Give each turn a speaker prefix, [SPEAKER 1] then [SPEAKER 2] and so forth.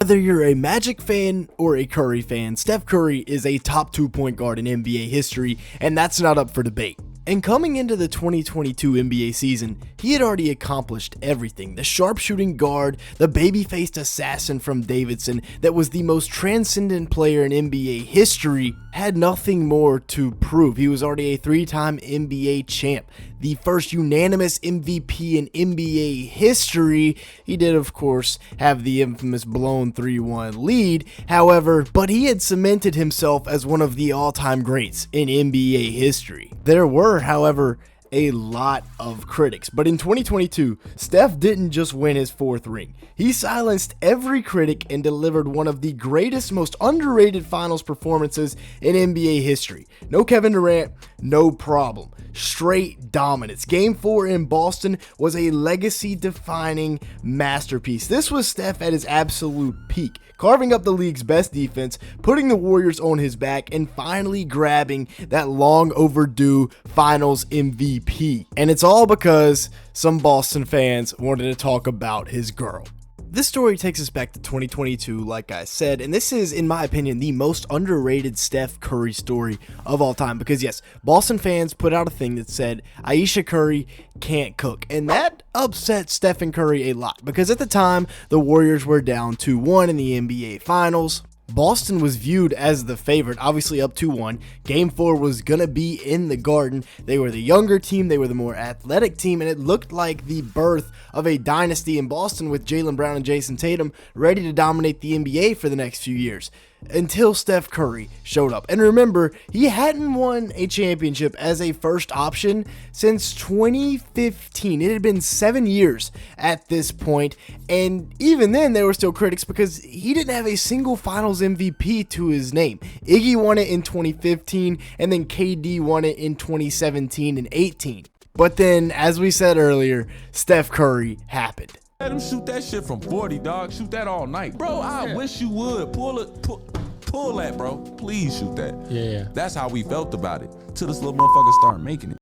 [SPEAKER 1] Whether you're a Magic fan or a Curry fan, Steph Curry is a top 2 point guard in NBA history, and that's not up for debate. And coming into the 2022 NBA season, he had already accomplished everything. The sharpshooting guard, the baby-faced assassin from Davidson that was the most transcendent player in NBA history, had nothing more to prove. He was already a 3-time NBA champ, the first unanimous MVP in NBA history. He did, of course, have the infamous blown 3-1 lead, however, but he had cemented himself as one of the all-time greats in NBA history. There were, however, a lot of critics, but in 2022, Steph didn't just win his 4th ring. He silenced every critic and delivered one of the greatest, most underrated finals performances in NBA history. No Kevin Durant, no problem. Straight dominance. Game 4 in Boston was a legacy-defining masterpiece. This was Steph at his absolute peak, carving up the league's best defense, putting the Warriors on his back, and finally grabbing that long overdue finals MVP. And it's all because some Boston fans wanted to talk about his girl. This story takes us back to 2022, like I said, and this is, in my opinion, the most underrated Steph Curry story of all time because, yes, Boston fans put out a thing that said Ayesha Curry can't cook, and that upset Stephen Curry a lot because at the time, the Warriors were down 2-1 in the NBA Finals. Boston was viewed as the favorite, obviously up 2-1. Game 4 was going to be in the Garden. They were the younger team, they were the more athletic team, and it looked like the birth of a dynasty in Boston with Jaylen Brown and Jason Tatum ready to dominate the NBA for the next few years. Until Steph Curry showed up. And remember, he hadn't won a championship as a first option since 2015. It had been 7 years at this point, and even then there were still critics because he didn't have a single finals MVP to his name. Iggy won it in 2015, and then KD won it in 2017 and 18. But then, as we said earlier, Steph Curry happened.
[SPEAKER 2] Let him shoot that shit from 40, dog. Shoot that all night. Bro, I wish you would. Pull that, bro. Please shoot that.
[SPEAKER 3] Yeah.
[SPEAKER 2] That's how we felt about it. Till this little motherfucker start making it.